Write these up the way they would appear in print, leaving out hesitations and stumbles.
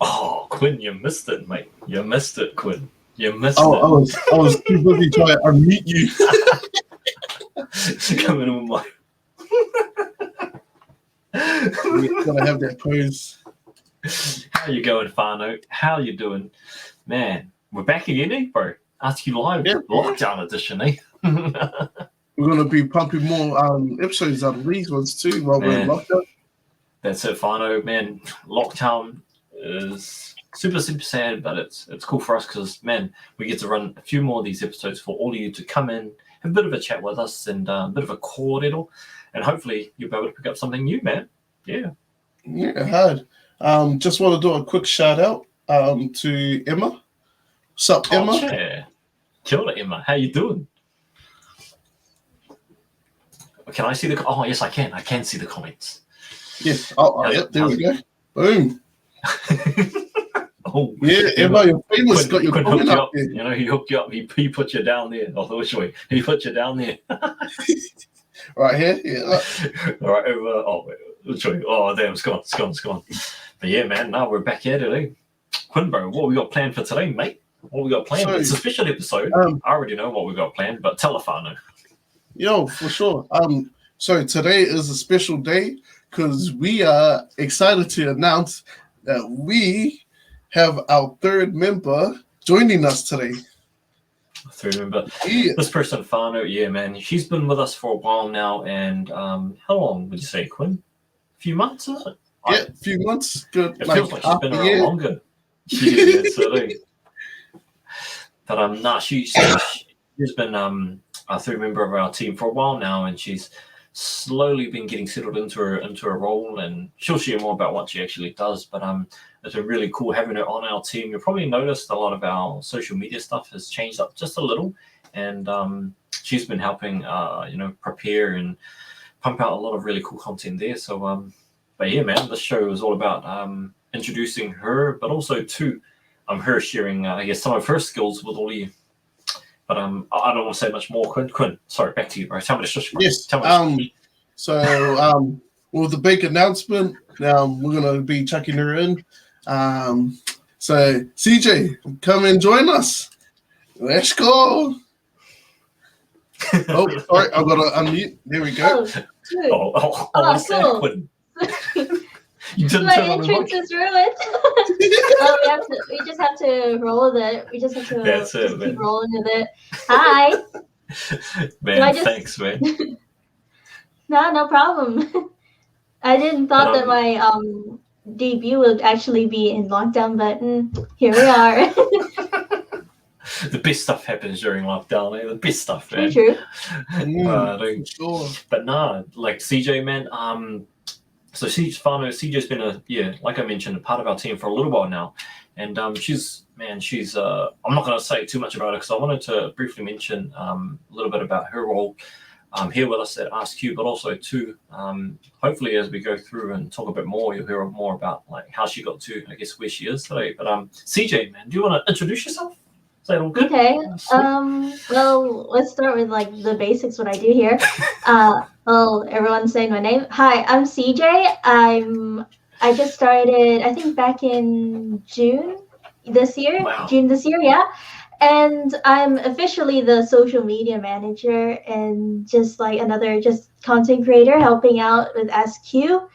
Oh, Quinn, you missed it, mate. You missed it, Quinn. You missed it. I was too busy trying to unmute you. Coming in with my... We're gonna have that pose. How you going, Whanau? How you doing? Man, we're back again, eh, bro? AskQ Live, lockdown edition, eh? We're gonna be pumping more episodes out of these ones too while we're in lockdown. That's it, Whanau. Man, lockdown is super sad, but it's cool for us because, man, we get to run a few more of these episodes for all of you to come in, have a bit of a chat with us and a bit of a kōrero, and hopefully you'll be able to pick up something new, man. Yeah, hard. Just want to do a quick shout out to Emma. What's up, Emma? Yeah. Kia ora, Emma. How you doing? Can I see the... Oh, yes, I can. I can see the comments. Yes. Yep, there we go. Boom. Oh, yeah, Emma, your famous got your comment up there. You know, he hooked you up. He put you down there. Oh, which way? He put you down there. Right here? Yeah. All right, over. Oh, which way? Oh, damn, it's gone. But yeah, man, now we're back here today. Quinn, bro, what we got planned for today, mate? What we got planned? So, it's a special episode. I already know what we got planned, but tell a Whanau. Yo, for sure. So today is a special day because we are excited to announce that we have our third member joining us today. Third member. Yeah. This person, Whanau, yeah, man, she's been with us for a while now, and how long would you say, Quinn? A few months, is it? Yeah, a few months. Good. It feels like she's been around longer. Yeah, certainly. But she's been a third member of our team for a while now, and she's slowly been getting settled into her role, and she'll share more about what she actually does. But it's been really cool having her on our team. You'll probably noticed a lot of our social media stuff has changed up just a little, and she's been helping prepare and pump out a lot of really cool content there. So but yeah, man, this show is all about introducing her, but also to her sharing I guess some of her skills with all of you. But I don't want to say much more. Quinn, sorry, back to you, bro. Tell me the shush. Yes. So with the big announcement, now we're gonna be chucking her in. So CJ, come and join us. Let's go. Oh, sorry, I've got to unmute. There we go. Cool. Quinn. My entrance is ruined. We just have to roll with it. We just have to keep rolling with it. Hi. Man, thanks, man. No problem. I didn't thought that my debut would actually be in lockdown, but here we are. The best stuff happens during lockdown, eh? The best stuff, man. True. Sure. But nah, like CJ, man, so CJ's been like I mentioned, a part of our team for a little while now, and she's I'm not going to say too much about it because I wanted to briefly mention a little bit about her role here with us at AskQ, but also too hopefully as we go through and talk a bit more, you'll hear more about like how she got to, I guess, where she is today. But CJ, man, do you want to introduce yourself? Is that all good? Okay. Well, let's start with like the basics. What I do here. Well, everyone's saying my name. Hi, I'm CJ. I just started, I think, back in June this year. Wow. June this year, yeah. And I'm officially the social media manager and just like another content creator helping out with AskQ.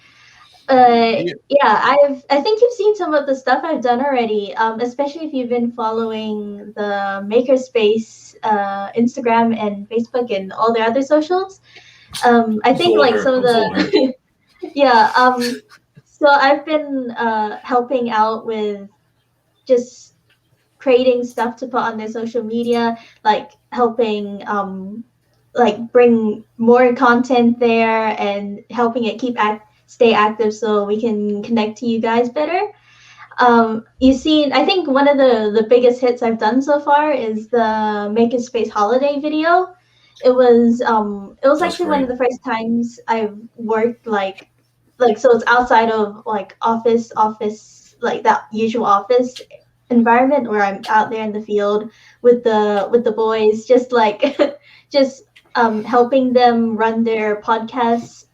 I think you've seen some of the stuff I've done already, especially if you've been following the Makerspace Instagram and Facebook and all the other socials. I think like some of the so I've been helping out with just creating stuff to put on their social media, like helping like bring more content there and helping it stay active so we can connect to you guys better. You've seen, I think one of the biggest hits I've done so far is the Makerspace holiday video. It was That's actually one of great. the first times I've worked so it's outside of like office like that usual office environment where I'm out there in the field with the boys, just like just helping them run their podcasts.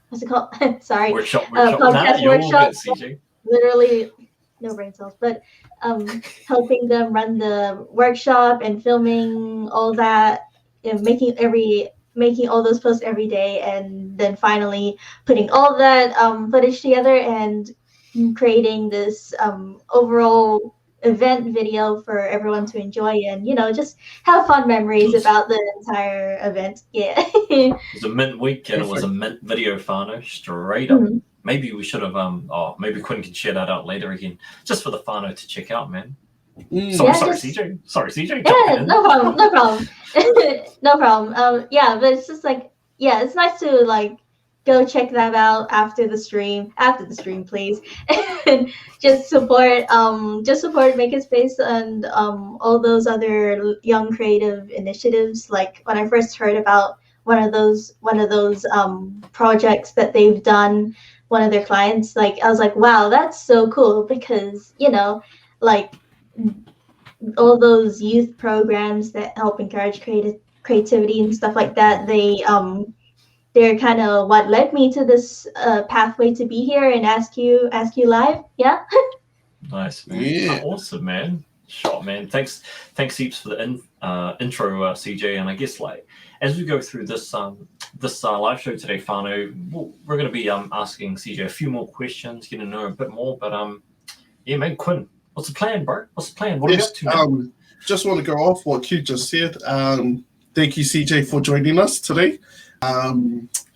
What's it called? Sorry, Workshop. Nah, podcast you're all workshop. good, CJ. Literally, no brain cells, but helping them run the workshop and filming all that, making all those posts every day, and then finally putting all that footage together and creating this overall event video for everyone to enjoy and just have fun It memories was, about the entire event. Yeah. it was a mint week and it was a mint video, Whanau, straight up. Mhm. Maybe we should have maybe Quinn can share that out later again, just for the Whanau to check out, man. Yeah, Sorry, just CJ. Sorry, CJ. Jump yeah, in. no problem, no problem, no problem. Yeah, but it's just like, yeah, it's nice to like go check that out after the stream, please, and just support Makerspace and all those other young creative initiatives. Like when I first heard about one of those projects that they've done, one of their clients, like I was like, wow, that's so cool because like all those youth programs that help encourage creativity and stuff like that, they're kind of what led me to this pathway to be here and ask you live. Yeah. Nice, man. Yeah. Awesome, man. Shot, man. Thanks heaps for the intro, CJ. And I guess like as we go through this live show today, Whanau, we're going to be asking CJ a few more questions, getting to know a bit more. But yeah, man, Quinn, what's the plan, bro? What's the plan? What are we Yes, up to now? just want to go off what Q just said. Thank you, CJ, for joining us today.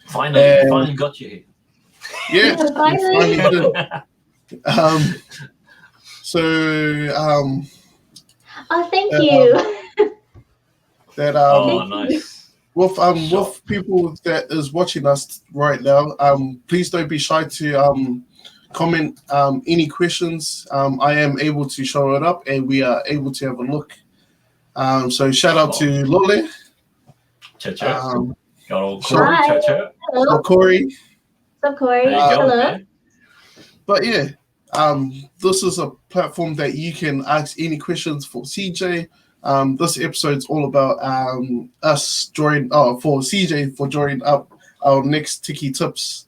Finally got you here. Yes, Yeah, finally. finally did. So Oh, thank that, you. that Oh, Thank you. nice. with people that is watching us right now, please don't be shy to comment any questions. I am able to show it up, and we are able to have a look. So shout out to Lole, Cha-cha. Got old Sure. Corey. Hi. Cha-cha. Hello. Corey. What's up, Corey? There you go, Hello. man. But yeah, this is a platform that you can ask any questions for CJ. This episode's all about us drawing for CJ for drawing up our next Techie tips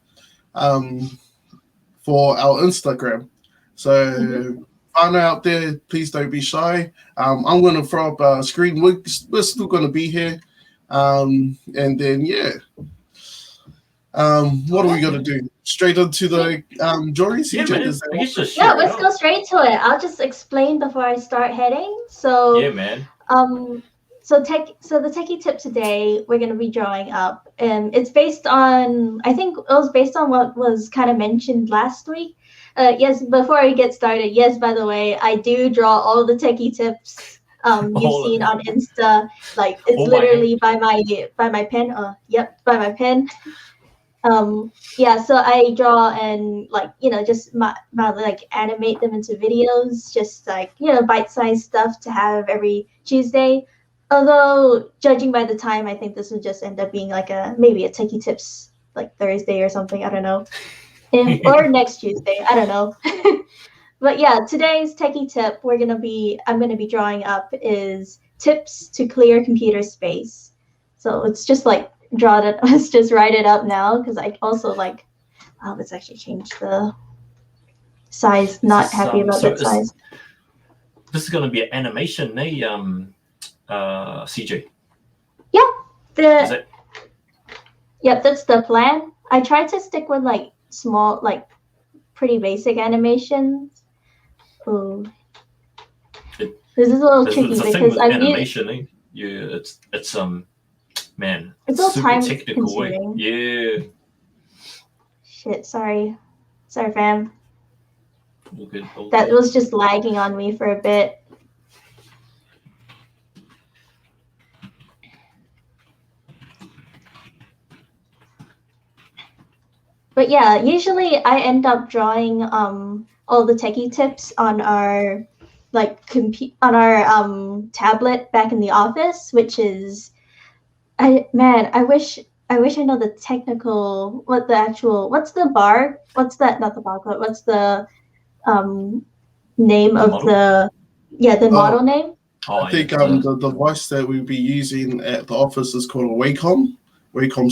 for our Instagram. So find out there, please don't be shy. I'm gonna throw up a screen. We're still gonna be here. And then yeah. What are we gonna do? Straight into the drawing, Yeah, CJ? man. Is that I guess just Yeah, share it let's out. go straight to it. I'll just explain before I start heading. So Yeah, man. so the techie tip today we're going to be drawing up, and it's based on, I think it was based on what was kind of mentioned last week. Yes, before we get started, yes, by the way, I do draw all the techie tips you've All of seen them. on Insta. Like it's Oh my literally by my pen. Yep, by my pen. Yeah, so I draw and like just like animate them into videos, just like bite-sized stuff to have every Tuesday. Although judging by the time, I think this would just end up being like maybe a Techie Tips like Thursday or something, I don't know, or next Tuesday, I don't know. But yeah, today's Techie tip I'm gonna be drawing up is tips to clear computer space. So it's just like let's just write it up now because I also like let's actually change the size. Not happy about that size. This is going to be an animation, CJ. Yeah, yep, that's the plan. I tried to stick with like small, like pretty basic animations. Ooh. This is a little tricky It's a thing because with I animation, it's man, it's all super time technical, consuming. Yeah. Shit, sorry, fam. All good. That was just lagging on me for a bit. but yeah, usually I end up drawing all the techie tips on our on our tablet back in the office, which is I wish I know the technical what's the bar what's that not the barcode what's the um name The of model? the model name. Oh, I think yeah, the device that we'll be using at the office is called a Wacom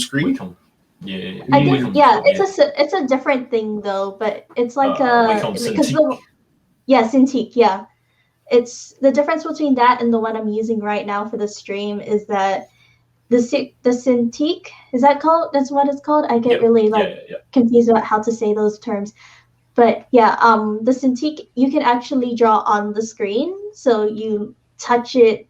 screen. Wacom. Yeah, I think Wacom, yeah, yeah. it's a different thing though, but it's like Wacom because Cintiq. Cintiq, yeah. It's the difference between that and the one I'm using right now for the stream is that the Cintiq, is that called? That's what it's called. I get really confused about how to say those terms. But yeah, the Cintiq you can actually draw on the screen, so you touch it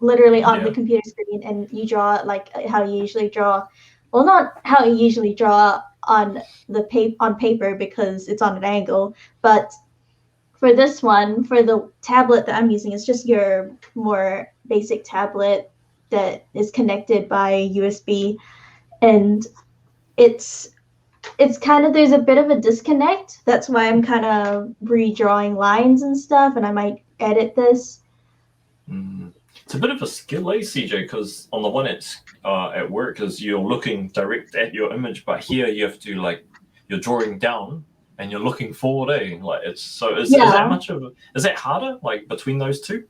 literally on the computer screen and you draw like how you usually draw. Well, not how you usually draw on paper because it's on an angle, but for this one, for the tablet that I'm using, it's just your more basic tablet that is connected by USB, and it's kind of there's a bit of a disconnect. That's why I'm kind of redrawing lines and stuff, and I might edit this. It's a bit of a skill, CJ, because on the one it's at work, because you're looking direct at your image, but here you have to you're drawing down and you're looking forward, like is that much of is that harder between those two?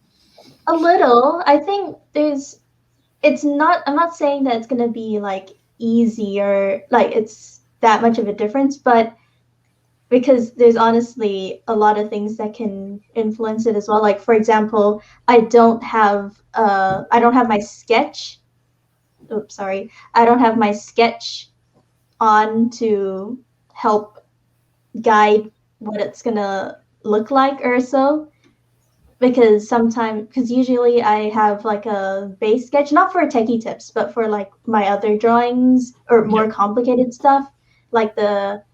A little. I think I'm not saying that it's gonna be easy or it's that much of a difference, but because there's honestly a lot of things that can influence it as well. Like for example, I don't have my sketch. Oops, sorry. I don't have my sketch on to help guide what it's gonna look like or so. Because usually I have a base sketch, not for techie tips, but for my other drawings or more complicated stuff, like the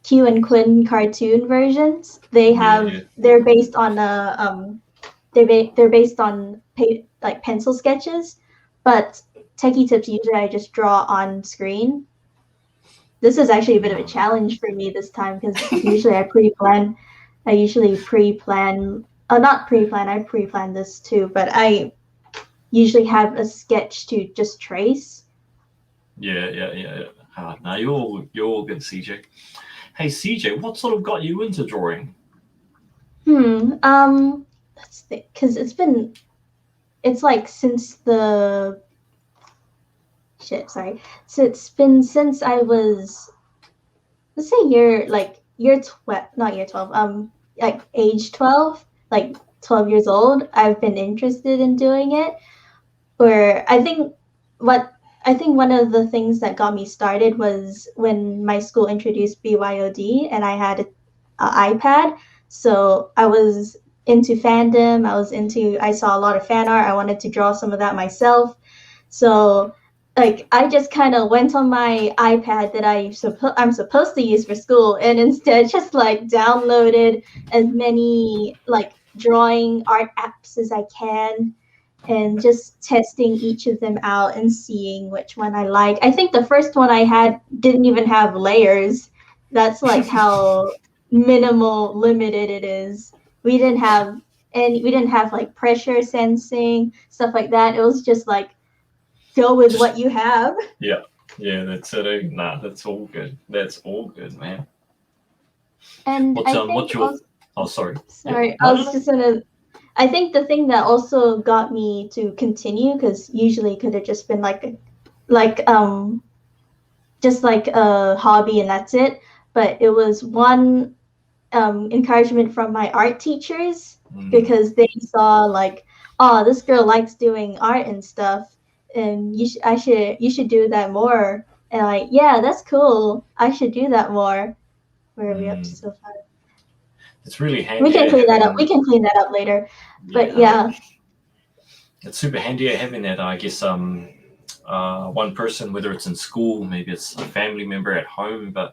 Q and Quinn cartoon versions. They're based on they're based on pencil sketches, but techie tips usually I just draw on screen. This is actually a bit of a challenge for me this time because usually I pre-plan. I usually pre-plan. Not pre-plan. I pre-plan this too, but I usually have a sketch to just trace. Yeah. Now you're all good, CJ. Hey, CJ, what sort of got you into drawing? Let's think, because it's since the sorry. So it's been since I was, let's say year 12, not year 12, age 12, 12 years old. I've been interested in doing it. Or I think one of the things that got me started was when my school introduced BYOD and I had an iPad. So I was into fandom. I saw a lot of fan art. I wanted to draw some of that myself. So I just kind of went on my iPad that I'm supposed to use for school and instead just downloaded as many drawing art apps as I can and just testing each of them out and seeing which one I like. I think the first one I had didn't even have layers. That's how minimal limited it is. We didn't have pressure sensing, stuff like that. It was just go with what you have. Yeah, that's it. Nah, that's all good. That's all good, man. And sorry. Sorry, I think the thing that also got me to continue, because usually it could have just been just a hobby and that's it. But it was one encouragement from my art teachers because they saw oh, this girl likes doing art and stuff, and you should do that more. And yeah, that's cool. I should do that more. Where are we up to so far? It's really handy. We can clean that up. We can clean that up later. But yeah, it's super handy having that. I guess one person, whether it's in school, maybe it's a family member at home, but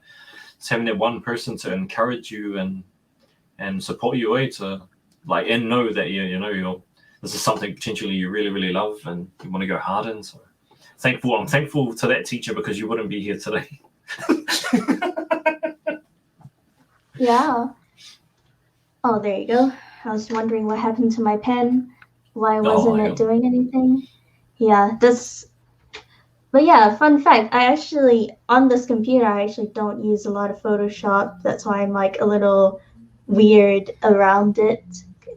it's having that one person to encourage you and support you to and know that this is something potentially you really, really love and you want to go hard in. So I'm thankful to that teacher because you wouldn't be here today. Yeah. Oh, there you go. I was wondering what happened to my pen. Why wasn't it doing anything? Yeah, but yeah, fun fact, I actually, on this computer, I actually don't use a lot of Photoshop. That's why I'm like a little weird around it.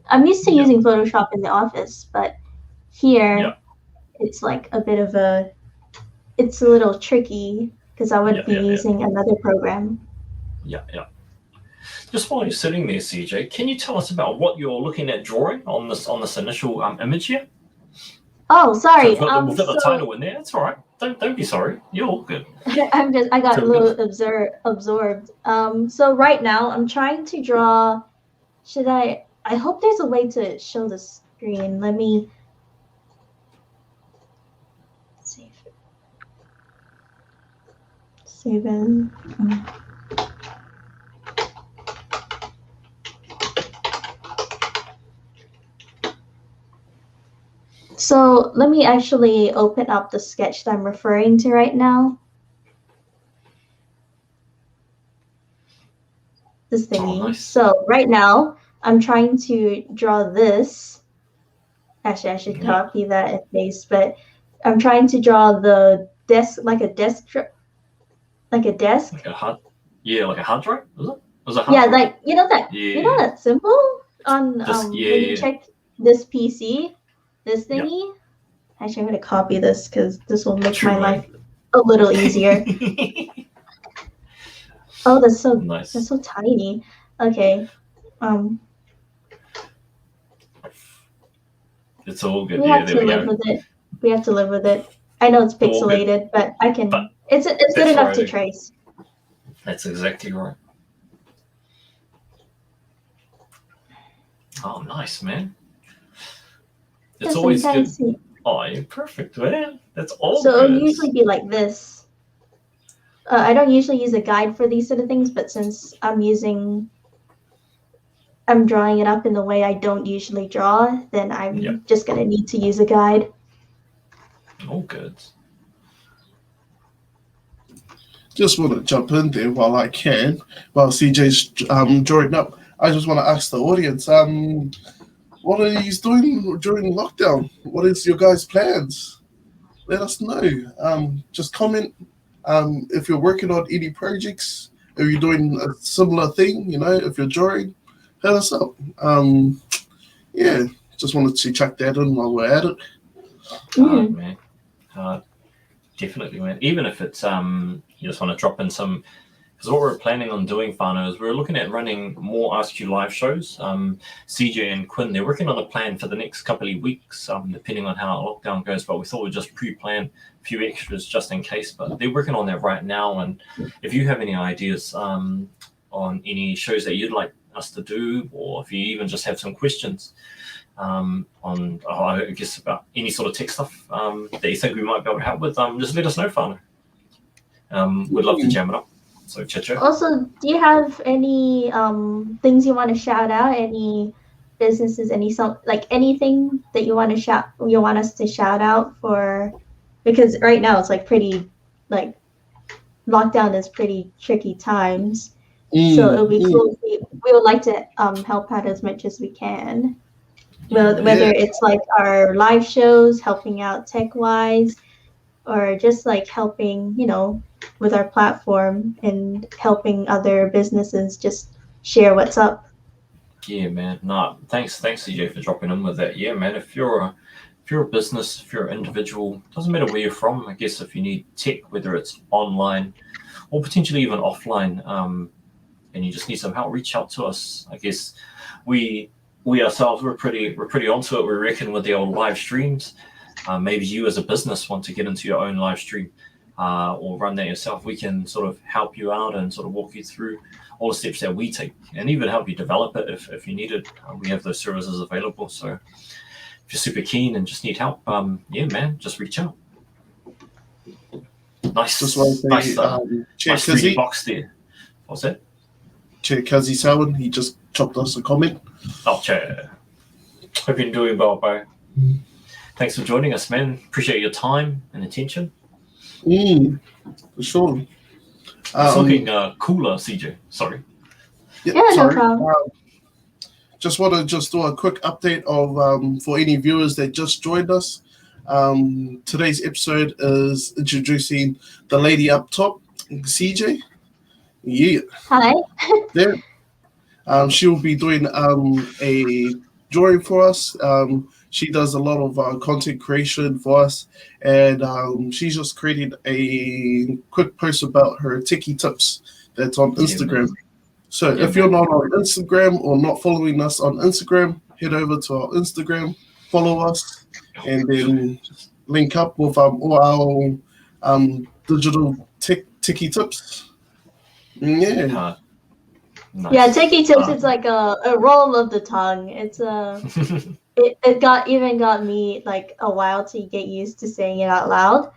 I'm used to using Photoshop in the office, but here it's like a bit of it's a little tricky because I would be using another program. Yeah. Just while you're sitting there, CJ, can you tell us about what you're looking at drawing on this initial image here? Oh, sorry. So we've got the title in there. It's all right. Don't be sorry. You're all good. I got a little absorbed. So right now I'm trying to draw. I hope there's a way to show the screen. Let me save in. So let me actually open up the sketch that I'm referring to right now. This thingy. Oh, nice. So right now I'm trying to draw this. Actually, I should copy that and paste, but I'm trying to draw the desk, like a desk. Like a hard, like a hard drive, is it? Was it hard yeah, drive? like you know that symbol on when you check this PC, this thingy. Actually, I'm gonna copy this because this will make my life a little easier. Oh, that's so nice. That's so tiny. Okay. It's all good. We have to live with it. We have to live with it. I know it's pixelated, but I can. But it's good enough to trace. That's exactly right. Oh, nice, man. It's always good. Oh, you're perfect, man. That's all So good. it'll usually be like this. I don't usually use a guide for these sort of things, but since I'm drawing it up in the way I don't usually draw, then I'm just going to need to use a guide. All good. Just want to jump in there while I can, while CJ's drawing up. I just want to ask the audience, what are you doing during lockdown? What is your guys' plans? Let us know. Just comment if you're working on any projects, if you're doing a similar thing, if you're drawing, hit us up. Just wanted to check that in while we're at it. Hard, man. Hard. Definitely, man. Even if it's you just want to drop in some, because what we're planning on doing, Whanau, is we're looking at running more AskQ live shows. CJ and Quinn, they're working on a plan for the next couple of weeks, depending on how lockdown goes, but we thought we'd just pre-plan a few extras just in case, but they're working on that right now. And if you have any ideas on any shows that you'd like us to do, or if you even just have some questions I guess about any sort of tech stuff that you think we might be able to help with, just let us know, Whanau. We'd love to jam it up. So chat. Also, do you have any things you want to shout out? Any businesses? Anything that you want us to shout out for? Because right now it's like pretty lockdown is pretty tricky times. So it'll be cool. We would like to help out as much as we can. Whether it's like our live shows, helping out tech-wise, or just like helping, with our platform and helping other businesses just share what's up. Yeah, man. No, thanks, CJ, for dropping in with that. Yeah, man. If you're a business, if you're an individual, doesn't matter where you're from. I guess if you need tech, whether it's online or potentially even offline, and you just need some help, reach out to us. I guess we ourselves, we're pretty onto it. We reckon with the old live streams. Maybe you as a business want to get into your own live stream or run that yourself. We can sort of help you out and sort of walk you through all the steps that we take, and even help you develop it if you need it. We have those services available. So if you're super keen and just need help, yeah, man, just reach out. Nice. Just want to say, nice 3D box there. What's that? Chair Kazi Sawan, he just chopped us a comment. Oh, Chair. Hope you're doing well, bro. Thanks for joining us, man. Appreciate your time and attention. For sure. It's looking cooler, CJ. Sorry. Yeah, no sorry. problem. Just want to do a quick update of for any viewers that just joined us. Today's episode is introducing the lady up top, CJ. Yeah, Hi. there. She will be doing a drawing for us. She does a lot of content creation for us, and she's just created a quick post about her Techie tips that's on Instagram. So if you're not on Instagram or not following us on Instagram, head over to our Instagram, follow us, and then link up with all our digital Techie tips. Yeah. Nice. Yeah, Techie tips. It's like a roll of the tongue. It's it got me like a while to get used to saying it out loud.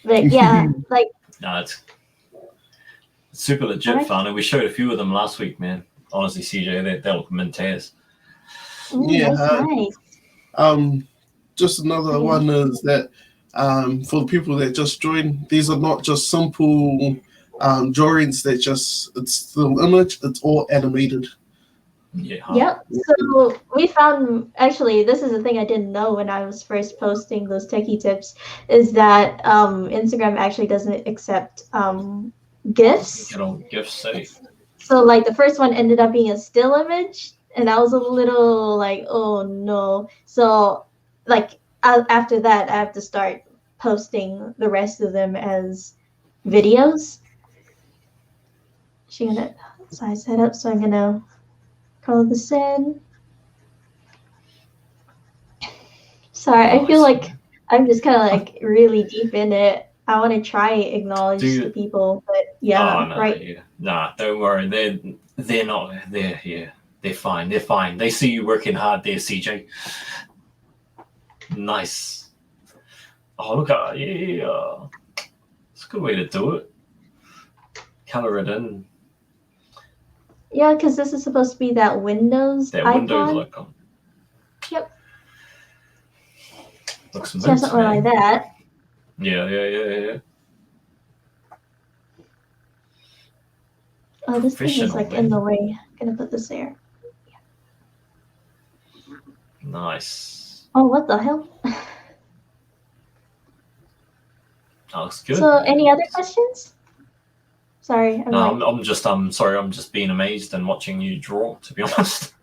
But yeah, like no, it's super legit fun, and we showed a few of them last week, man. Honestly, CJ, they look mint as. Nice. Just another one is that for the people that just joined, these are not just simple drawings that it's still image, it's all animated. Yep. So we found, actually, this is a thing I didn't know when I was first posting those Techie tips, is that Instagram actually doesn't accept GIFs. Get all GIFs safe. So like the first one ended up being a still image, and I was a little like, oh no. So like after that, I have to start posting the rest of them as videos. She's gonna size that up, so I'm gonna color this in. Sorry, I feel like I'm just kind of like really deep in it. I want to try acknowledge the people, but right. Yeah. Nah, don't worry. They're not. They're fine. They're fine. They see you working hard there, CJ. Nice. Oh, look at it's a good way to do it. Color it in. Yeah, because this is supposed to be that Windows icon. Windows icon. Yep. Looks so something like that. Yeah. Oh, this thing is like in the way. I'm gonna put this there. Nice. Oh, what the hell? That looks good. So, any other questions? Sorry. I'm just being amazed and watching you draw, to be honest.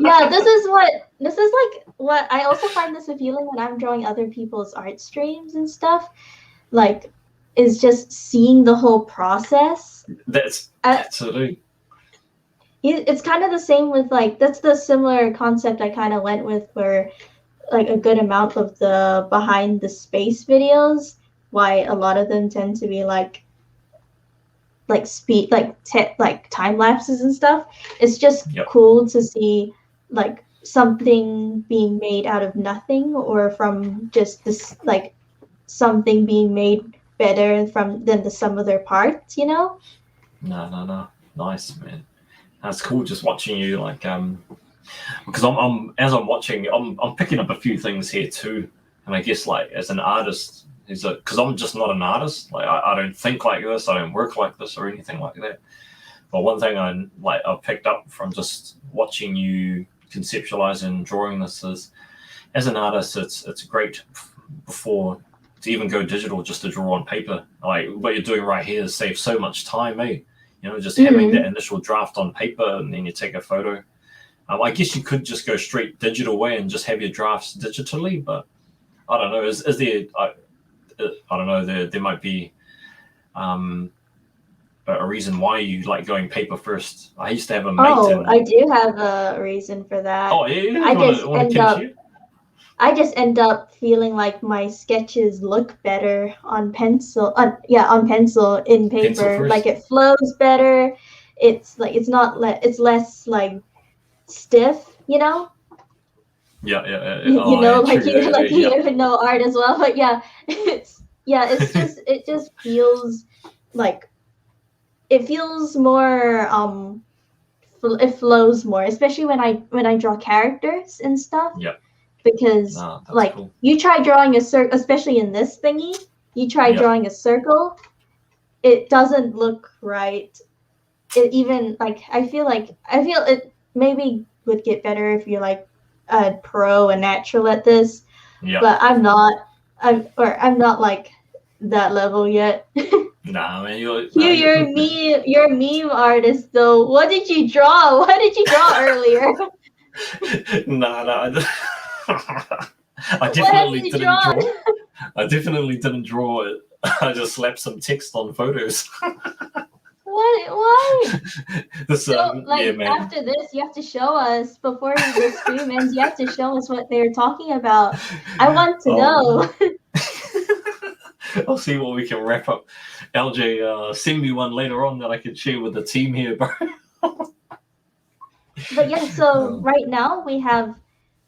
Yeah, this is like what I also find this appealing when I'm drawing other people's art streams and stuff. Like, is just seeing the whole process. That's absolutely. It's kind of the same with like, that's the similar concept I kind of went with for like a good amount of the behind the space videos. Why a lot of them tend to be like speed, like time lapses and stuff. It's just cool to see like something being made out of nothing, or from just this like something being made better than the sum of their parts, you know? No. Nice, man. That's cool just watching you like because I'm watching, I'm picking up a few things here too. And I guess like as an artist, because I'm just not an artist. Like I don't think like this, I don't work like this or anything like that. But one thing I've picked up from just watching you conceptualize and drawing this is, as an artist, it's great before to even go digital, just to draw on paper. Like what you're doing right here saves so much time, eh? You know, just having that initial draft on paper and then you take a photo. I guess you could just go straight digital way and just have your drafts digitally, but I don't know. Is there? I don't know. There might be a reason why you like going paper first. I used to have a mate. Oh, I do have a reason for that. Oh, yeah. I just end up feeling like my sketches look better on pencil. On pencil in paper. Like it flows better. It's like it's less like stiff, you know. Yeah. You know, like you even know art as well. But it just feels like it feels more. It flows more, especially when I draw characters and stuff. Yeah. Because like cool. You try drawing a circle, especially in this thingy. You try drawing a circle, it doesn't look right. It even like I feel it maybe would get better if you're like a pro and natural at this, Yeah. but I'm not like that level yet. Nah, man, You're a meme artist though. What did you draw? What did you draw earlier? nah. I What have definitely you didn't drawn? draw. I definitely didn't draw it. I just slapped some text on photos. What? Why? This So, yeah, like, man. after this, you have to show us before the stream ends. You have to show us what they were talking about. I want to know. I'll see what we can wrap up. LJ, send me one later on that I can share with the team here, bro. But yeah, so right now we have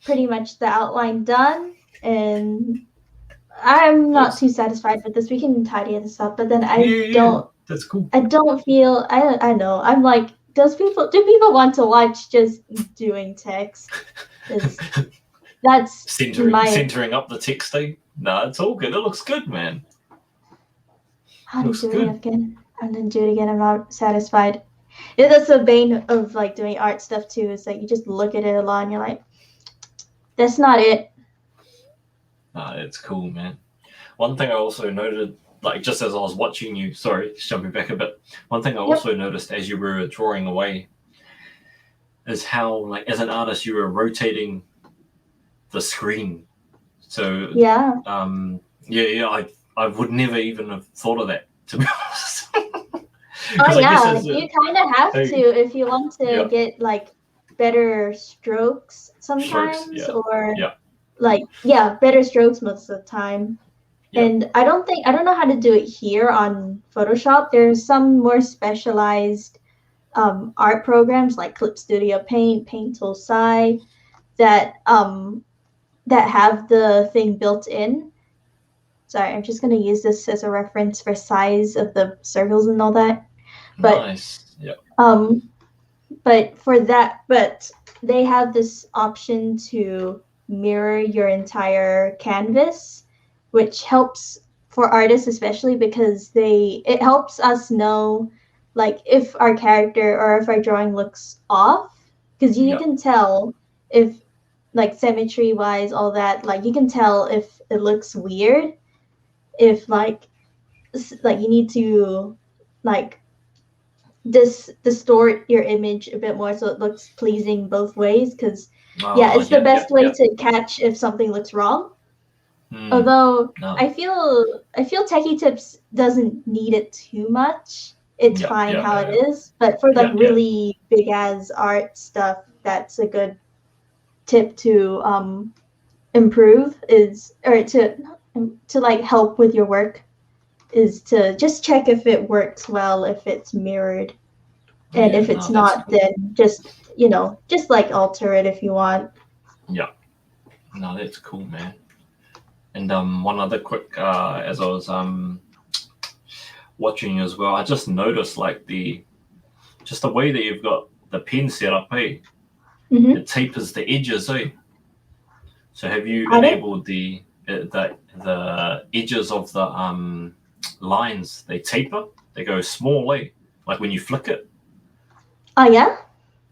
pretty much the outline done, and I'm not too satisfied with this. We can tidy this up, but then That's cool. I don't feel. I know. I'm like, do people want to watch just doing text? That's centering up the text, eh? No, it's all good. It looks good, man. How to do it again? And then do it again. I'm not satisfied. Yeah, that's the bane of like doing art stuff too. Is like you just look at it a lot and you're like, that's not it. It's cool, man. One thing I also noted, like just as I was watching you, sorry, just jumping back a bit. One thing I also noticed as you were drawing away is how, like, as an artist, you were rotating the screen. So I would never even have thought of that, to be honest. You kind of have to if you want to get like better strokes sometimes, better strokes most of the time. Yep. And I don't know how to do it here on Photoshop. There's some more specialized art programs like Clip Studio Paint, Paint Tool Sci that have the thing built in. Sorry, I'm just going to use this as a reference for size of the circles and all that. But, nice. Yeah. But they have this option to mirror your entire canvas, which helps for artists especially because it helps us know like if our character or if our drawing looks off, because you can tell if like symmetry wise, all that, like you can tell if it looks weird, if like you need to like distort your image a bit more so it looks pleasing both ways, because it's the best way to catch if something looks wrong. Although I feel Techie Tips doesn't need it too much. It's fine how it is, but for like really big ass art stuff, that's a good tip to improve to like help with your work, is to just check if it works well, if it's mirrored, and if it's not, then just like alter it if you want. Yeah, no, that's cool, man. And one other quick, as I was watching as well, I just noticed like the way that you've got the pen set up, hey? Mm-hmm. It tapers the edges, eh? So have you enabled the edges of the lines? They taper, they go small, eh? Like when you flick it. Oh yeah.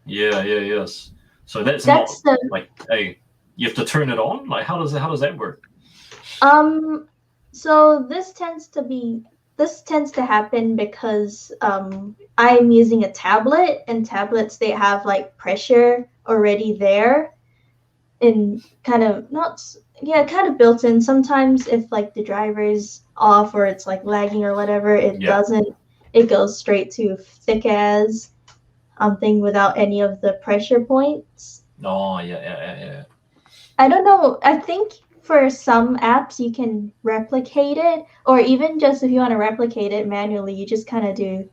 Yes. So that's not like, hey, you have to turn it on. Like how does that work? So this tends to happen because I'm using a tablet, and tablets, they have like pressure already there and kind of built in. Sometimes if like the driver's off or it's like lagging or whatever, it goes straight to thick as thing without any of the pressure points. Oh yeah. I don't know. I think for some apps you can replicate it, or even just if you want to replicate it manually, you just kind of do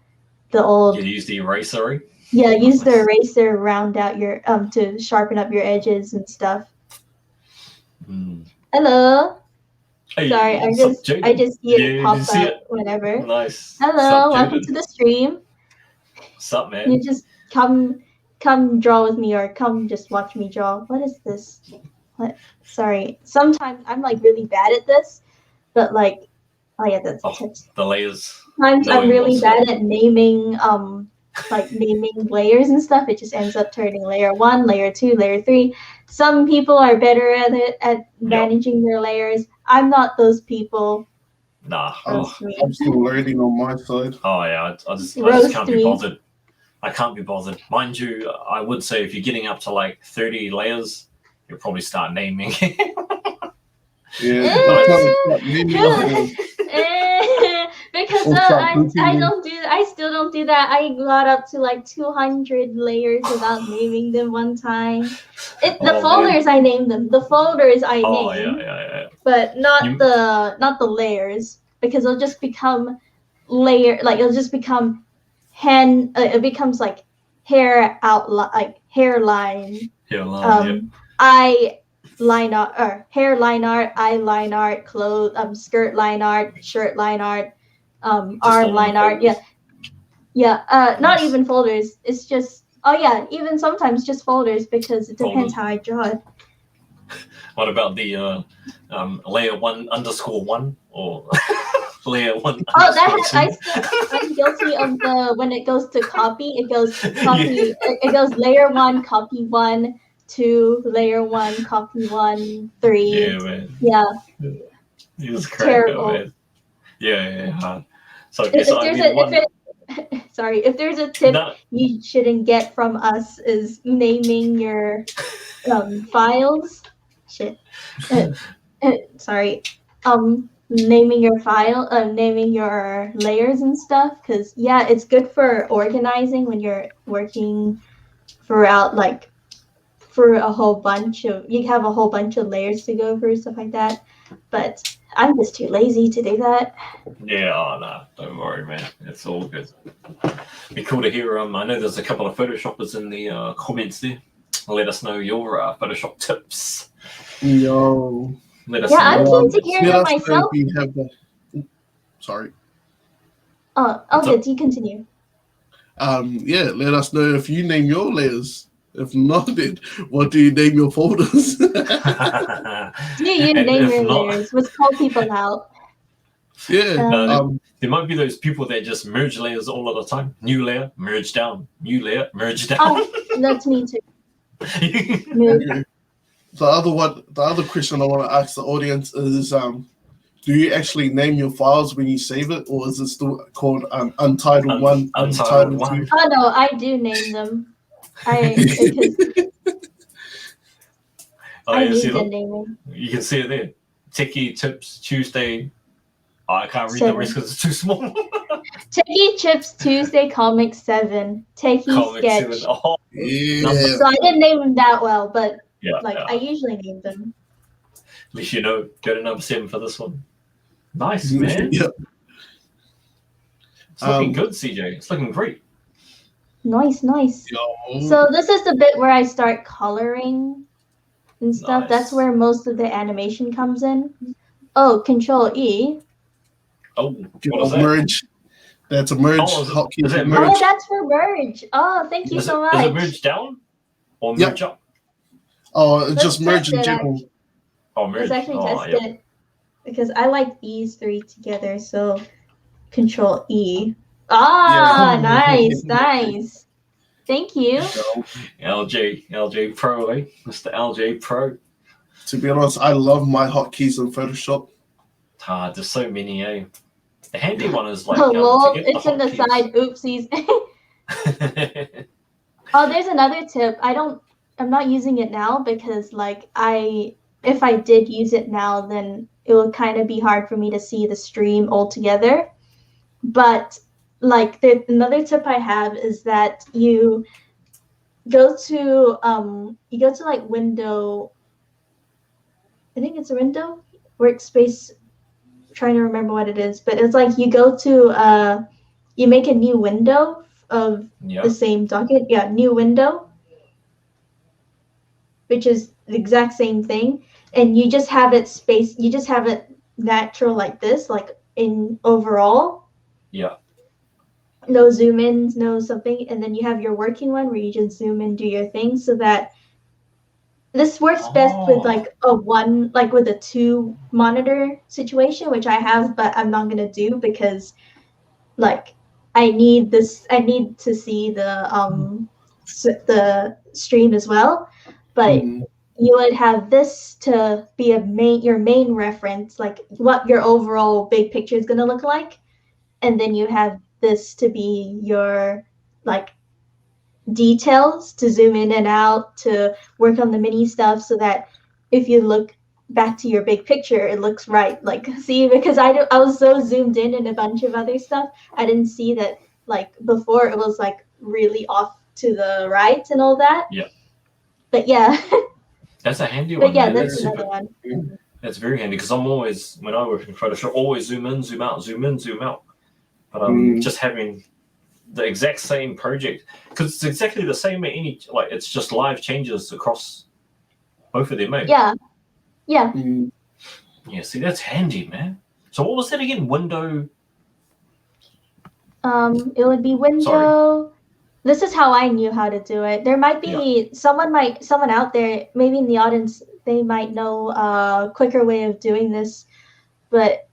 the old. You use the eraser. Yeah, use the eraser, round out your to sharpen up your edges and stuff. Hello. Hey, sorry, I just see it pop up whenever. Nice. Hello, welcome to the stream. What's up, man? You just come draw with me, or come just watch me draw. What is this? What? Sorry, sometimes I'm like really bad at this, but like, that's the layers. sometimes I'm knowing really what's bad at naming like naming layers and stuff. It just ends up turning layer 1, layer 2, layer 3. Some people are better at it at managing their layers. I'm not those people. Nah. Roast me. I'm still learning on my side. Oh yeah, I just Roast can't be me. bothered. I can't be bothered. Mind you, I would say if you're getting up to like 30 layers, you'll probably start naming. Yeah, I'm trying to start naming up. Because Or start I grouping don't do I still don't do that. I got up to like 200 layers without naming them one time. The Oh, man. folders I named them. The folders I Oh named, yeah. but not You- the layers, because it'll just become layer, like it'll just become it becomes like hair outline, like hairline, Yeah, yeah. eye line art, or hair line art, eye line art, skirt line art, shirt line art, arm line art. Not Nice. even folders. It's just even sometimes just folders, because it depends how I draw it. What about the layer 1_1 or layer 1? Oh, I'm guilty of the when it goes to copy. It goes copy. It goes layer 1, copy 1, 2, layer 1, copy 1, 3. Yeah, man. Yeah. It was Terrible. man. Yeah. So If there's a tip you shouldn't get from us, is naming your files. Shit. Sorry. Naming your naming your layers and stuff, because it's good for organizing when you're working throughout, like for a whole bunch of, you have a whole bunch of layers to go through, stuff like that. But I'm just too lazy to do that. Yeah, no, don't worry, man. It's all good. Be cool to hear. I know there's a couple of Photoshoppers in the comments there. Let us know your Photoshop tips. Yo. Let us know. I'm keen to hear them myself. Sorry. Good. You continue. Let us know if you name your layers. If not, then what do you name your folders? Do you name your layers? Let's call people out. Yeah. There might be those people that just merge layers all of the time. New layer, merge down. New layer, merge down. Oh, that's me too. The other question I want to ask the audience is, do you actually name your files when you save it, or is it still called Untitled 1, Untitled 2? Oh no, I do name them. I need the naming. You can see it there. Techie Tips Tuesday. I can't read the rest because it's too small. Techie Chips Tuesday Comic 7. Techie Sketch. 7. Oh, yeah. So I didn't name them that well, but I usually name them. At least you know. Go to number 7 for this one. Nice, man. Yep. It's looking good, CJ. It's looking great. Nice. Yo. So this is the bit where I start coloring and stuff. Nice. That's where most of the animation comes in. Oh, Control E. Oh, what is that? Merge. That's a merge. Is that merge? Oh, that's for merge. Oh, thank you so much. Is it merge down or merge up? Oh, it's just merge in general. Oh, merge. Let's actually test it, because I like these 3 together. So Control E. Nice. Thank you. LJ Pro, eh? Mr. LJ Pro. To be honest, I love my hotkeys in Photoshop. There's so many, eh? The handy one is like it's in the side. Oopsies. There's another tip. I'm not using it now because if I did use it now, then it would kind of be hard for me to see the stream altogether. But another tip I have is that you go to window. I think it's a window, workspace. Trying to remember what it is, but it's like you go to you make a new window of the same document. Yeah, new window, which is the exact same thing, and you just have it spaced. You just have it natural like this, like in overall. Yeah. No zoom ins, no something, and then you have your working one where you just zoom in, do your thing, so that this works best with with a 2 monitor situation, which I have, but I'm not gonna do because like I need to see the stream as well, but you would have this to be your main reference, like what your overall big picture is going to look like, and then you have this to be your like details to zoom in and out to work on the mini stuff, so that if you look back to your big picture, it looks right. Like, see, because I was so zoomed in a bunch of other stuff, I didn't see that, like, before it was like really off to the right and all that. Yeah. But yeah. That's a handy But one. yeah, Man. that's another one. That's very handy, because I'm always, when I work in Photoshop, always zoom in, zoom out, zoom in, zoom out. But just having the exact same project, because it's exactly the same at any, like, it's just live changes across both of them, mate. Yeah. Yeah. Yeah, see, that's handy, man. So what was that again? Window? It would be window. Sorry. This is how I knew how to do it. There might be someone out there, maybe in the audience, they might know a quicker way of doing this, but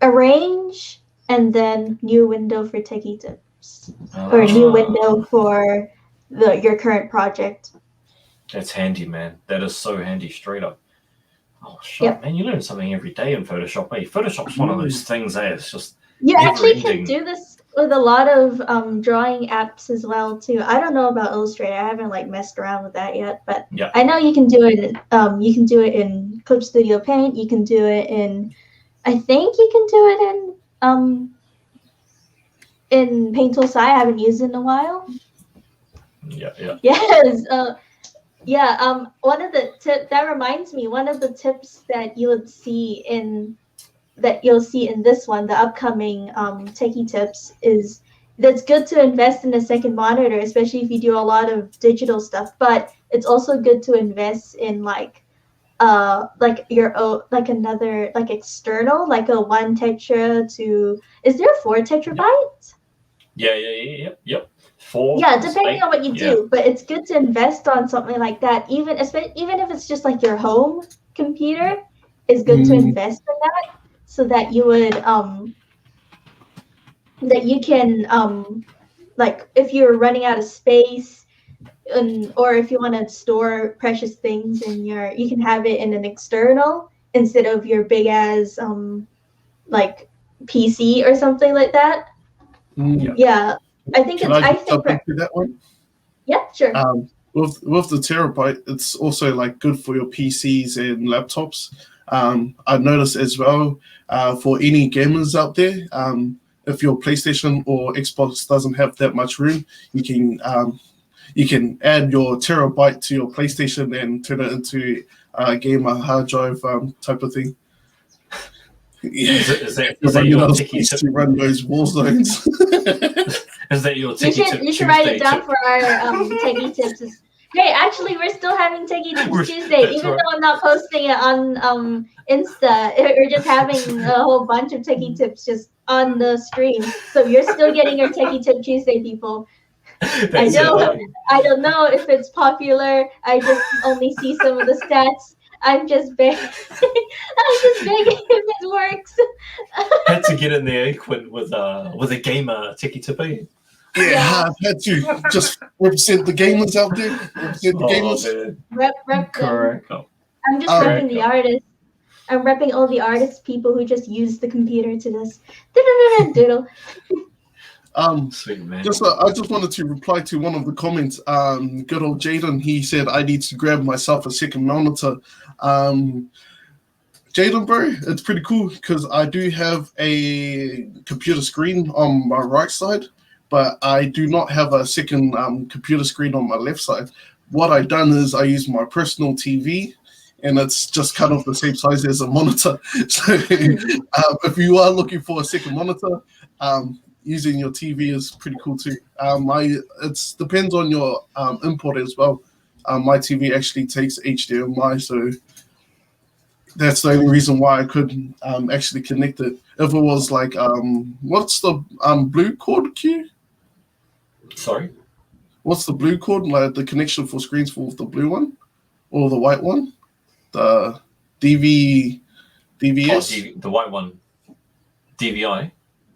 arrange and then new window for Techie tips, or new window for your current project. That's handy, man. That is so handy, straight up. Oh shit, man! You learn something every day in Photoshop. Hey, Photoshop's one of those things. It's just you actually can do this with a lot of drawing apps as well too. I don't know about Illustrator. I haven't like messed around with that yet, but I know you can do it. You can do it in Clip Studio Paint. You can do it in. I think you can do it in Paint Tool. I haven't used it in a while. Yeah. Yes. One of the that reminds me. One of the tips that you'll see in this one, the upcoming Techie tips, is that's good to invest in a second monitor, especially if you do a lot of digital stuff. But it's also good to invest in like your own, like another, like external, like a 1 tetra to, is there 4 tetrabytes? Yep. 4. Yeah, depending on what you do, but it's good to invest on something like that. Even if it's just like your home computer, it's good to invest in that, so that you would that you can like if you're running out of space, or if you want to store precious things in you can have it in an external instead of your big ass like PC or something like that. Yeah. I think that one. Yeah, sure. With the terabyte, it's also like good for your PCs and laptops. I noticed as well, for any gamers out there, if your PlayStation or Xbox doesn't have that much room, you can add your terabyte to your PlayStation and turn it into a gamer hard drive type of thing. Yeah. Is that your Techie tip to run those war zones? Is that your Techie tip? You should write it down for our Techie tips. Hey, actually, we're still having Techie Tips Tuesday, even though I'm not posting it on Insta. We're just having a whole bunch of Techie tips just on the stream. So you're still getting your Techie Tip Tuesday, people. I don't know if it's popular. I just only see some of the stats. I'm just begging. If it works. Had to get in there, Quinn, with a gamer Techie tip. Yeah, I had to just represent the gamers out there. Represent the gamers. Rep Correct. I'm just repping the artists. I'm repping all the artists, people who just use the computer to just doodle. Sweet man. I just wanted to reply to one of the comments. Good old Jaden, he said I need to grab myself a second monitor. Jaden, bro, it's pretty cool because I do have a computer screen on my right side, but I do not have a second computer screen on my left side. What I've done is I use my personal TV, and it's just kind of the same size as a monitor. So if you are looking for a second monitor, using your TV is pretty cool too. It depends on your input as well. My TV actually takes HDMI, so that's the only reason why I couldn't actually connect it. If it was like, what's the blue cord, Q? Sorry? What's the blue cord? Like the connection for screens for the blue one? Or the white one? The DVS? Oh, the white one. DVI?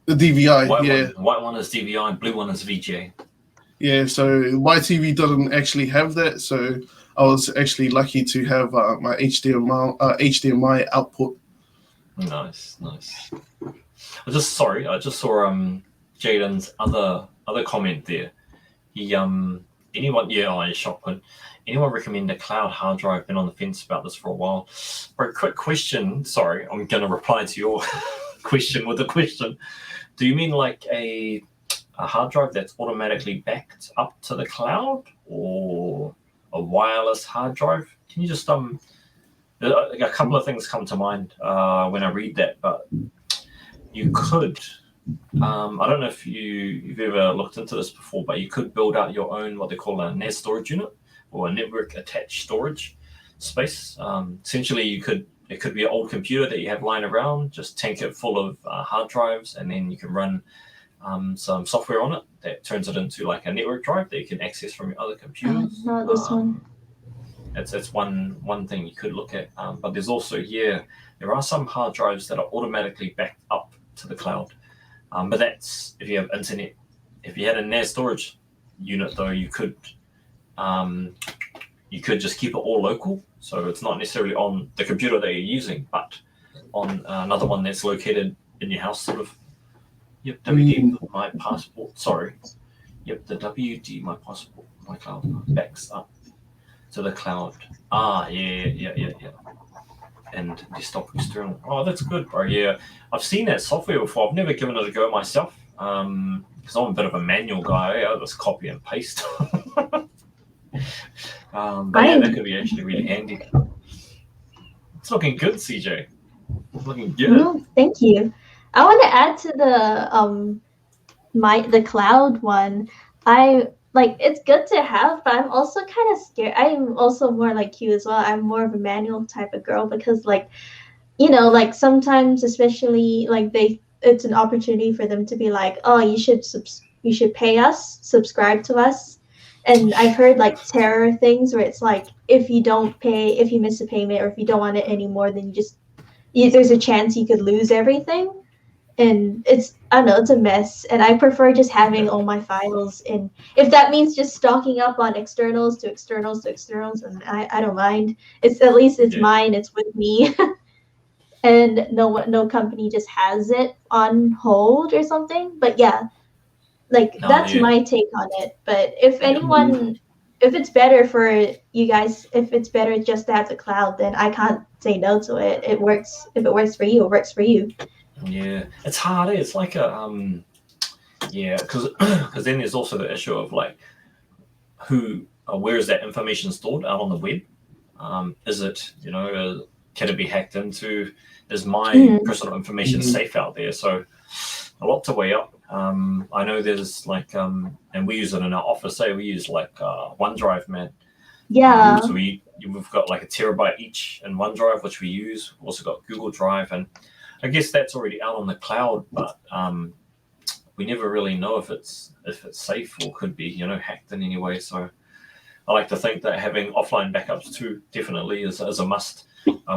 The DVI, yeah. White one is DVI, blue one is VGA. Yeah, so my TV doesn't actually have that, so I was actually lucky to have my HDMI output. Nice. I just saw Jaden's other comment there. He shotgun. Anyone recommend a cloud hard drive? Been on the fence about this for a while. Bro, quick question. Sorry, I'm gonna reply to your question with a question. Do you mean like a hard drive that's automatically backed up to the cloud, or a wireless hard drive? Can you just a couple of things come to mind when I read that, but you could. I don't know if you've ever looked into this before, but you could build out your own what they call a NAS storage unit or a network attached storage space. Essentially, it could be an old computer that you have lying around, just tank it full of hard drives, and then you can run some software on it that turns it into like a network drive that you can access from your other computers. Not this one. That's one thing you could look at. But there's also there are some hard drives that are automatically backed up to the cloud. But that's if you have internet. If you had a NAS storage unit, though, you could just keep it all local, so it's not necessarily on the computer that you're using, but on another one that's located in your house, sort of. Yep, WD my passport. Sorry. Yep, the WD my passport, my cloud backs up to the cloud. Yeah. And desktop external. Oh, that's good, bro. Yeah, I've seen that software before. I've never given it a go myself because I'm a bit of a manual guy. I just copy and paste. But yeah, that could be actually really handy. It's looking good, CJ. It's looking good. No, thank you. I want to add to the cloud one. It's good to have, but I'm also kind of scared. I'm also more like you as well. I'm more of a manual type of girl because sometimes, especially it's an opportunity for them to be like, oh, you should pay us, subscribe to us. And I've heard like terror things where it's like, if you don't pay, if you miss a payment, or if you don't want it anymore, then there's a chance you could lose everything. And it's a mess. And I prefer just having all my files. And if that means just stocking up on externals to externals, and I don't mind. It's at least it's mine. It's with me. And no company just has it on hold or something. But yeah, that's my take on it. But if anyone, if it's better for you guys, if it's better just to have the cloud, then I can't say no to it. It works. If it works for you, it works for you. Yeah, it's hard. It's like a because then there's also the issue of like where is that information stored out on the web? Is it can it be hacked into? Is my personal information safe out there? So a lot to weigh up. I know there's and we use it in our office. We use OneDrive, man. Yeah. So we've got like a terabyte each in OneDrive, which we use. We've also got Google Drive, and I guess that's already out on the cloud, but we never really know if it's safe or could be hacked in any way. So I like to think that having offline backups too definitely is a must,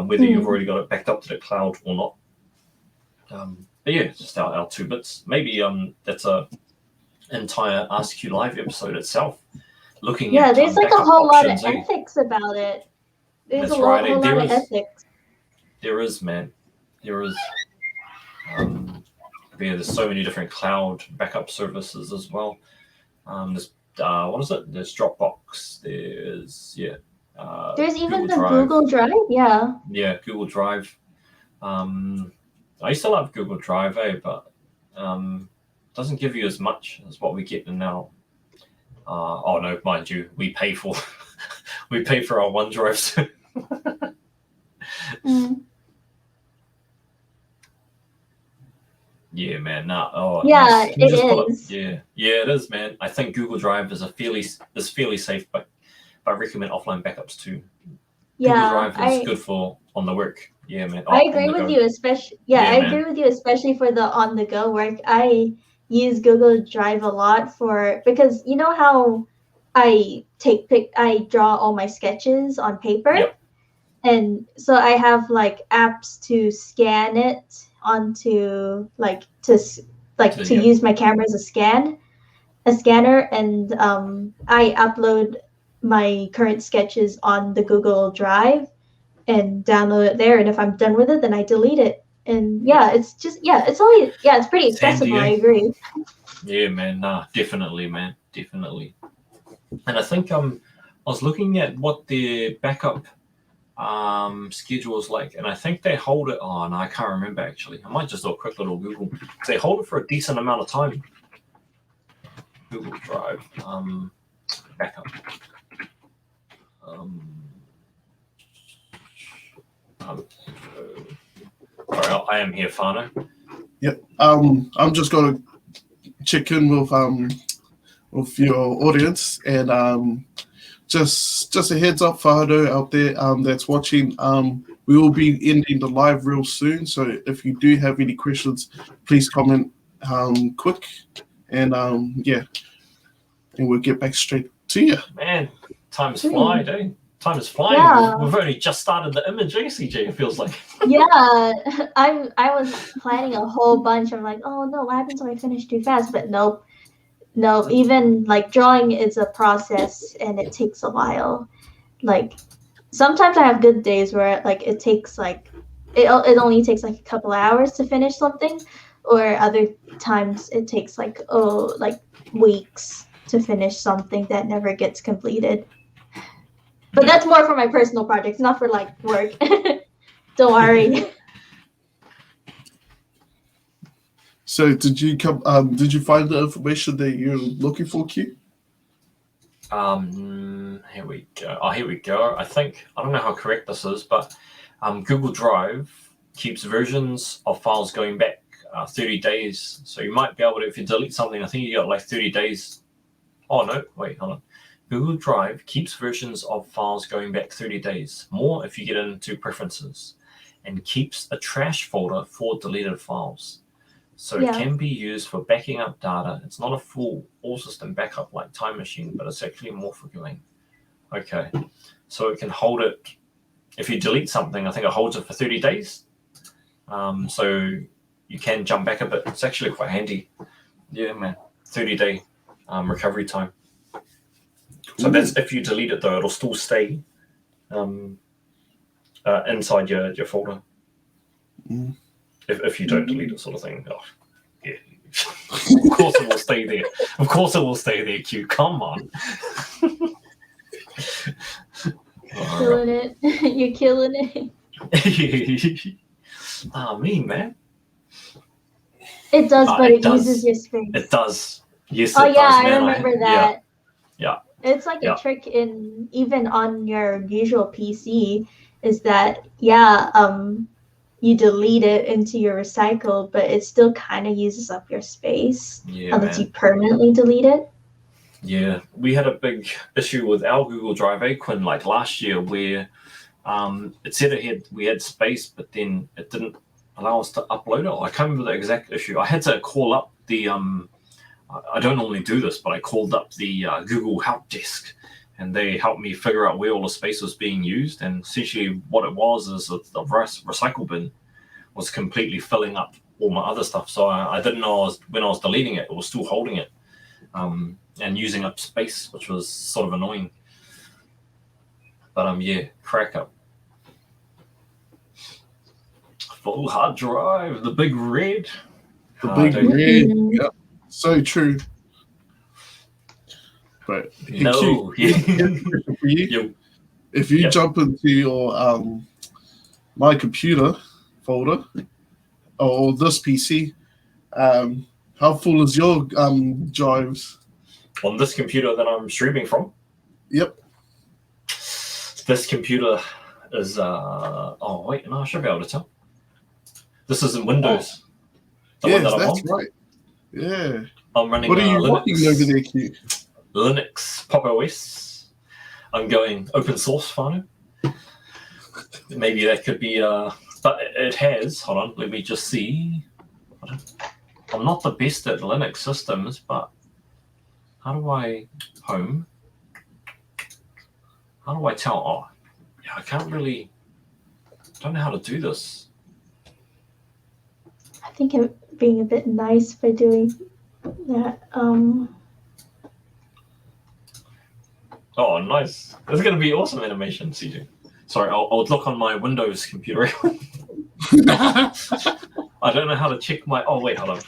whether you've already got it backed up to the cloud or not. But yeah, just our 2 bits. Maybe that's a entire AskQ Live episode itself. Looking at there's like a whole lot of ethics about it. There's a whole lot of ethics. There is, man. There is. There's so many different cloud backup services as well. There's what is it? There's Dropbox. There's there's even the Google Drive. Yeah. Yeah, Google Drive. I used to love Google Drive, but doesn't give you as much as what we get now. Oh no, mind you, we pay for our OneDrive. Yeah, man. Yeah, it is. Yeah, it is, man. I think Google Drive is fairly safe, but I recommend offline backups too. Yeah, Google Drive is good for on the work. Yeah, man. I agree with you, especially. I agree with you, especially for the on the go work. I use Google Drive a lot because you know how I draw all my sketches on paper. Yep. And so I have like apps to scan it onto like So, to yeah. use my camera as a scanner, and I upload my current sketches on the Google Drive and download it there. And if I'm done with it, then I delete it. And yeah, it's just it's pretty It's handy, accessible. I eh? agree. Yeah, man. Nah, definitely, man. Definitely. And I think I was looking at what their backup schedule is like, and I think they hold it on. I can't remember actually. I might just do a quick little Google. They hold it for a decent amount of time. Google Drive backup. Sorry, I am here, Whanau. Yep. I'm just gonna check in with your audience, and just a heads up, Fado out there that's watching. We will be ending the live real soon, so if you do have any questions, please comment quick, and yeah, and we'll get back straight to you. Man, time is flying, eh? Time is flying. Yeah. We've only just started the image, eh, CJ? It feels like. Yeah, I was planning a whole bunch. I'm like, oh no, what happens if I finish too fast? But nope. No, even like drawing is a process and it takes a while. Like sometimes I have good days where like it takes like it only takes like a couple hours to finish something, or other times it takes like weeks to finish something that never gets completed. But that's more for my personal projects, not for like work. Don't worry. So did you did you find the information that you're looking for, Q? Here we go. Oh, here we go. I don't know how correct this is, but Google Drive keeps versions of files going back 30 days. So you might be able to, if you delete something, I think you got like 30 days. Oh no, wait, hold on. Google Drive keeps versions of files going back 30 days. More if you get into preferences, and keeps a trash folder for deleted files. So it can be used for backing up data. It's not a full all-system backup like Time Machine, but it's actually more forgiving. Okay, so it can hold it. If you delete something, I think it holds it for 30 days. So you can jump back a bit. It's actually quite handy. Yeah, man. 30-day recovery time. So that's if you delete it, though. It'll still stay inside your folder. If you don't delete it, sort of thing. Oh, yeah. Of course it will stay there. Of course it will stay there, Q. Come on. Killing it. You're killing it. Me, man. It does, but it uses your space. It does. Yes, oh, it yeah, does, man. I remember that. Yeah. It's like a trick in even on your usual PC is that, you delete it into your recycle, but it still kind of uses up your space unless you permanently delete it. Yeah, we had a big issue with our Google Drive, Quinn, like last year, where it said we had space, but then it didn't allow us to upload it. I can't remember the exact issue. I had to call up the I don't normally do this, but I called up the Google help desk, and they helped me figure out where all the space was being used. And essentially what it was is that the recycle bin was completely filling up all my other stuff. So I didn't know when I was deleting it, it was still holding it and using up space, which was sort of annoying. But yeah, crack up. Full hard drive, the big red. The big red. Yeah, so true. But no, if you jump into your my computer folder or this PC, how full is your drives? On this computer that I'm streaming from? Yep. This computer is oh wait, no, I should be able to tell. This isn't Windows. Yes, that's right. Yeah. I'm running what are you Linux, working over there, Q? Linux Pop OS. I'm going open source, Whanau. Maybe that could be but it has, hold on, let me just see. I'm not the best at Linux systems, but how do I home? How do I tell? Oh, yeah, I can't really. Don't know how to do this. I think it being a bit nice by doing that. Oh, nice. This is going to be awesome animation, CJ. Sorry, I'll look on my Windows computer. I don't know how to check my... Oh, wait, hold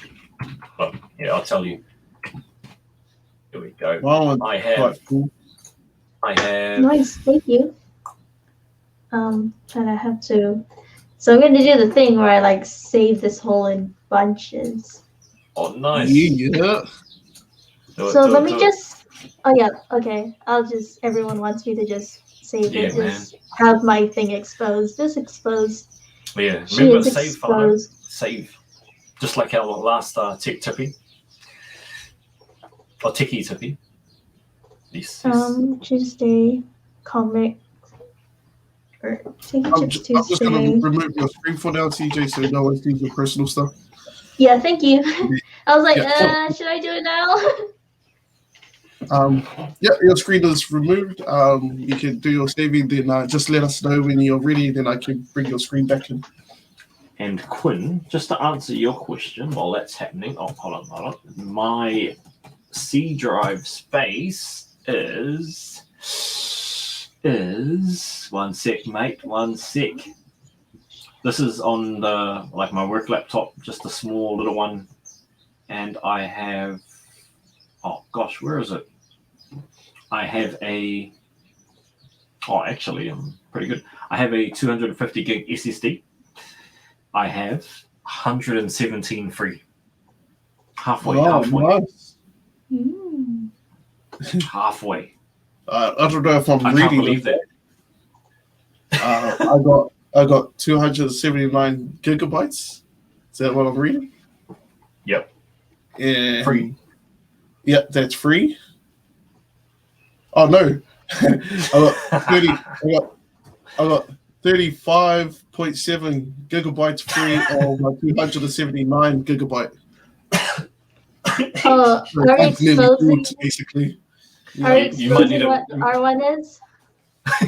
on. Yeah, I'll tell you. Here we go. Wow, I have... Nice, thank you. And I have to... So I'm going to do the thing where I, like, save this whole in bunches. Oh, nice. Yeah. So let me just... Oh, yeah, okay. I'll just... Everyone wants me to just save it. Just have my thing exposed. Just exposed. Yeah, remember save file. Save. Just like our last Tech Tippy. Or Techie Tippy. Yes. Tuesday comic. I'm just going to remove your screen for now, TJ, so no one sees your personal stuff. Yeah, thank you. I was like, should I do it now? Yeah, your screen is removed. You can do your saving, then just let us know when you're ready, then I can bring your screen back in. And Quinn, just to answer your question while that's happening, hold on. My C drive space is 1 sec, mate, 1 sec. This is on the my work laptop, just a small little one, and I have, oh gosh, where is it? I have a, actually I'm pretty good. I have a 250 gig SSD. I have 117 free. Halfway. Nice. Halfway. I don't know if I'm reading. I can't believe that. I got 279 gigabytes. Is that what I'm reading? Yep. And free. Yep, that's free. Oh no. I got 35.7 gigabytes free on my 279 gigabyte. Oh, are you exposing? Basically. Are you exposing what our one is?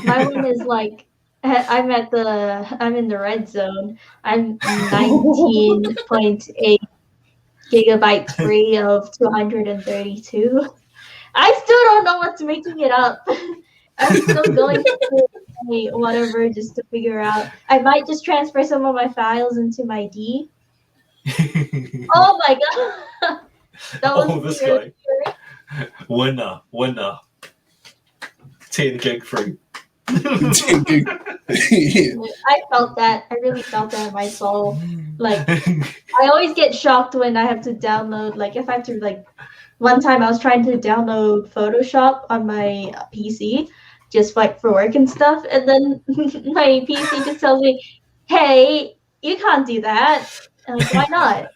My one is like, I'm in the red zone. I'm 19.8 gigabytes free of 232. I still don't know what's making it up. I'm still going through whatever just to figure out. I might just transfer some of my files into my D. Oh my god. That was this really guy. Winner. 10 gig free. 10 gig. I felt that. I really felt that in my soul. Like, I always get shocked when I have to download, if I have to, one time I was trying to download Photoshop on my PC, just for work and stuff, and then my PC just tells me, hey, you can't do that. I'm like, why not?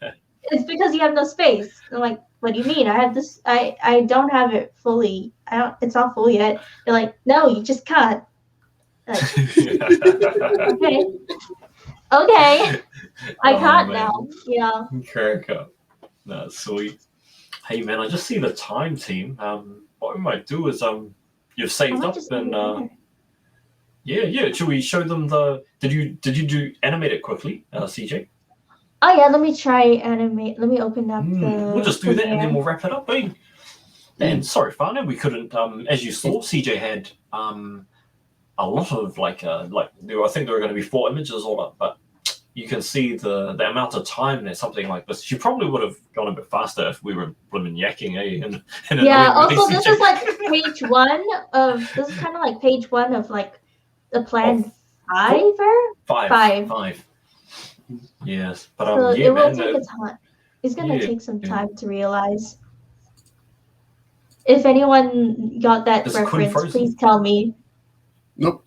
It's because you have no space. I'm like, what do you mean? I have this, I don't have it fully. It's not full yet. They're like, no, you just can't. Like, okay. I can't now. Yeah. Crack up. That's sweet. Hey man, I just see the time, team. What we might do is you've saved up and yeah. Should we show them the? Did you do animate it quickly, CJ? Oh yeah, let me try animate. Let me open up the. We'll just do that and then we'll wrap it up, eh? And sorry, Whanau, we couldn't. As you saw, CJ had a lot of I think there were going to be 4 images all up, but you can see the amount of time that something like this. She probably would have gone a bit faster if we were blimmin' yakking, eh? Yeah. Also, this is page 1 of. This is kind of like page 1 of the planned 5. Yes, but so it will take a time. It's gonna take some time to realize. If anyone got that reference, please tell me. Nope.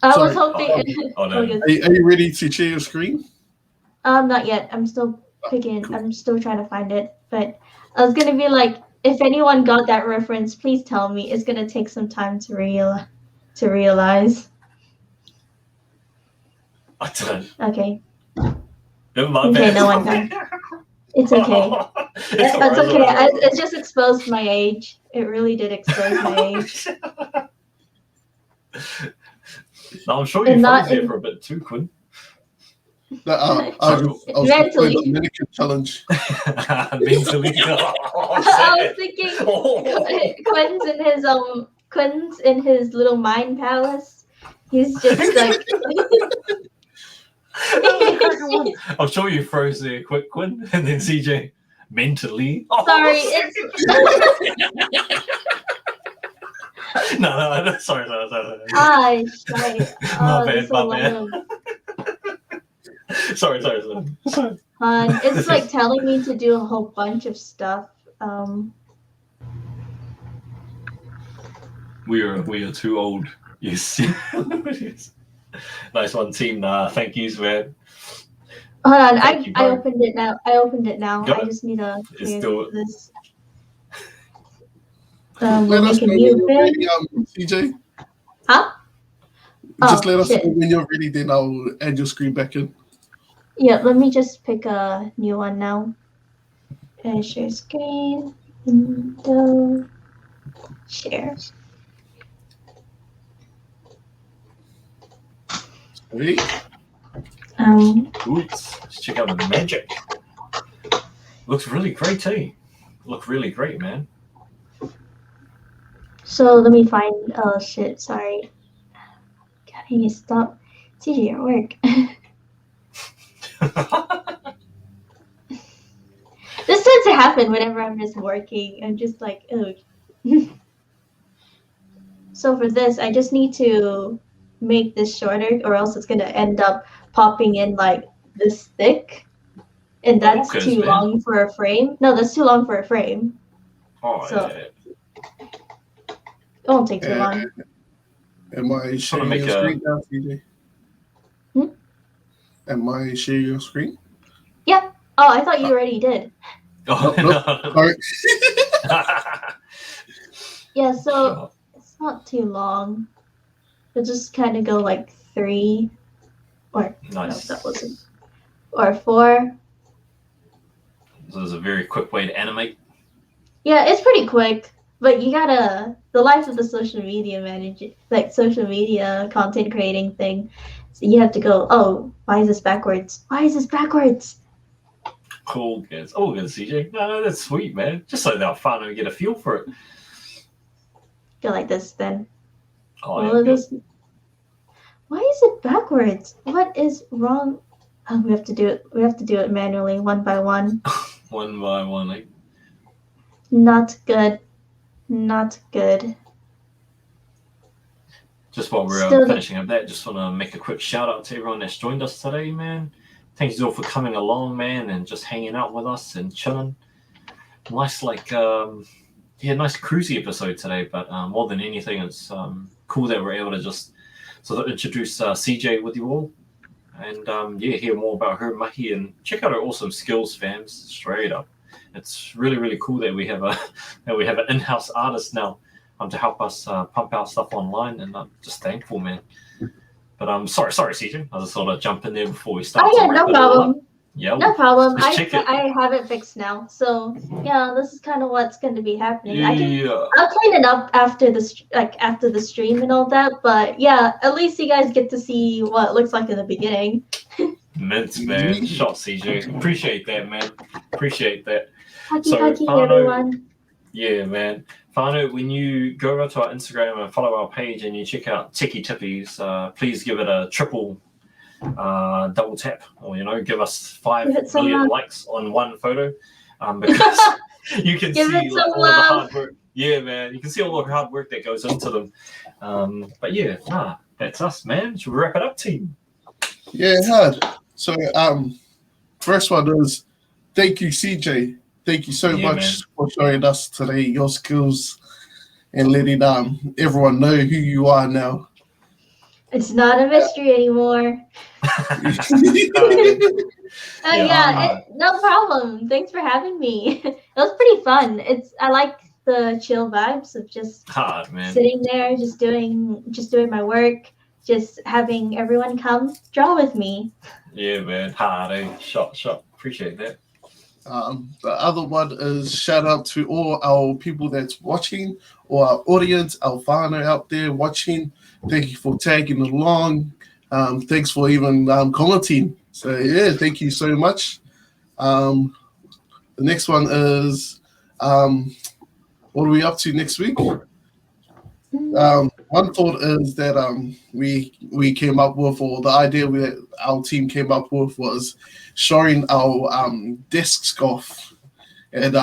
I was hoping. No. Are you ready to share your screen? Not yet. I'm still picking. Cool. I'm still trying to find it. But I was gonna be like, if anyone got that reference, please tell me. It's gonna take some time to realize. I don't. Okay. Okay, no one can. It's okay. It's okay. It just exposed my age. It really did expose my age. No, I'm sure you froze there for a bit too, Quinn. I was doing Mentally. the mannequin challenge. Mentally. I was thinking Quinn's in his little mind palace. He's just like I'm sure you froze there quick, Quinn, and then CJ mentally. sorry, it's No, sorry. shite. My bad, that's so my bad. loud. Sorry. It's like telling me to do a whole bunch of stuff. We are too old. Yes. Nice one, team. Thank yous, man. Hold on, Thank you, I bro. opened it now. Got I it. just need to It's clear still- this. Let We'll us make a know when new you're bin. ready, CJ. Huh? Just Oh, let us shit. know when you're ready, then I'll add your screen back in. Yeah, let me just pick a new one now. Share screen, window, share. Ready? Oops. Let's check out the magic. Looks really great, eh? Look really great, man. So let me find. Oh shit! Sorry. God, I need to stop. CJ at work. This tends to happen whenever I'm just working. I'm just like, oh. So for this, I just need to make this shorter, or else it's gonna end up popping in like this thick, and that's Okay, too man. long for a frame. No, that's too long for a frame. Oh, So- yeah. It won't take too long. Am I sharing make your a- screen now, CJ? Hmm? Am I sharing your screen? Yeah. Oh, I thought you already did. Oh, Nope. Sorry. Yeah. So Sure. it's not too long. It'll just kind of go like 3, or Nice. no, that wasn't, or 4. So there's a very quick way to animate. Yeah, it's pretty quick, but you gotta the life of the social media manager, like social media content creating thing. So you have to go. Oh, why is this backwards? Why is this backwards? Cool, guys. Oh, good, CJ. No, that's sweet, man. Just so they'll finally get a feel for it. Go like this then. Oh, All yeah, of good. this. Why is it backwards? What is wrong? Oh, we have to do it. We have to do it manually, one by one. One by one. Like, Not good. Not good. just while we're Still- finishing up that, just want to make a quick shout out to everyone that's joined us today, man. Thank you all for coming along, man, and just hanging out with us and chilling. Nice, nice cruisy episode today, but more than anything, it's cool that we're able to just sort of introduce CJ with you all, and hear more about her mahi and check out her awesome skills, fams. Straight up, it's really, really cool that we have an in-house artist now to help us pump out stuff online, and I'm just thankful, man. But sorry, CJ. I just thought I'd jump in there before we start. Oh yeah, to no wrap it all up. problem. Yeah, No problem. Just check it. I have it fixed now. So yeah, this is kind of what's going to be happening. Yeah. I'll clean it up after the stream and all that. But yeah, at least you guys get to see what it looks like in the beginning. Mints, man. Shot, CJ. Appreciate that, man. Appreciate that. Haki So, haki, Whanau- everyone. Yeah, man. Whanau, when you go over to our Instagram and follow our page and you check out Techie Tippies, please give it a triple double tap, or give us 5 Give it some million love. likes on one photo, because you can Give see it some all the love. hard work. Yeah, man. You can see all the hard work that goes into them. But yeah, that's us, man. Should we wrap it up, team? Yeah, hard. So, first one is thank you, CJ. Thank you so Yeah, much for showing us today your skills and letting everyone know who you are now. It's not a mystery anymore. Yeah, No problem. Thanks for having me. It was pretty fun. I like the chill vibes of just hard, man. sitting there, just doing my work, just having everyone come draw with me. Yeah, man. Hard, eh? Shot. Appreciate that. The other one is shout out to all our people that's watching, or our audience, our whānau out there watching. Thank you for tagging along. Thanks for even commenting, So yeah, thank you so much. The next one is what are we up to next week? One thought is that we came up with, or the idea our team came up with, was showing our desks off, and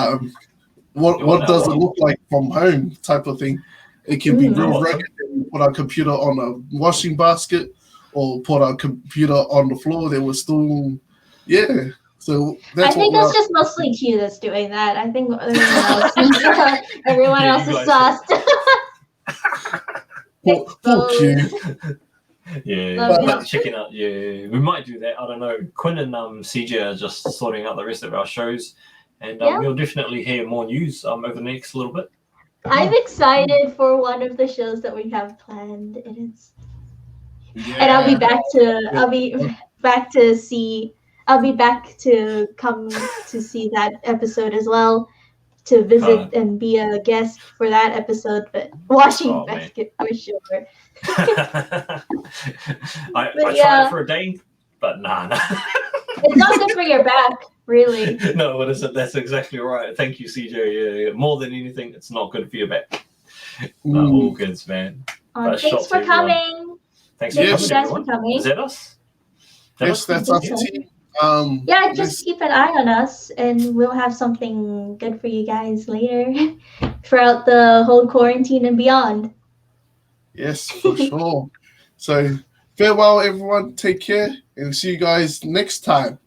what does it look like from home type of thing. It can be real rugged. We put our computer on a washing basket, or put our computer on the floor. There was still, yeah. So that's I think that's just mostly Q that's doing that. I think everyone else is sauced. Poor Q. Yeah, checking out. Yeah, we might do that. I don't know. Quinn and CJ are just sorting out the rest of our shows, and we'll definitely hear more news over the next little bit. I'm excited for one of the shows that we have planned, and I'll be back to come to see that episode as well, to visit and be a guest for that episode, but washing basket for sure. I tried it for a day, but nah. It's not good for your back, really. No, what is it? That's exactly right. Thank you, CJ. Yeah. More than anything, it's not good for your back. All good, man. Thanks for coming. Thanks for coming. Is that us? Yes, that's us, team. Just keep an eye on us, and we'll have something good for you guys later throughout the whole quarantine and beyond. Yes, for sure. So farewell, everyone. Take care, and see you guys next time.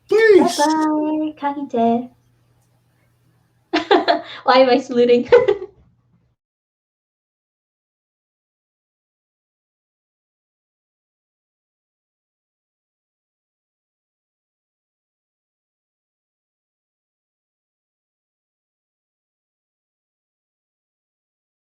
Peace. Bye bye. Kakite. Why am I saluting?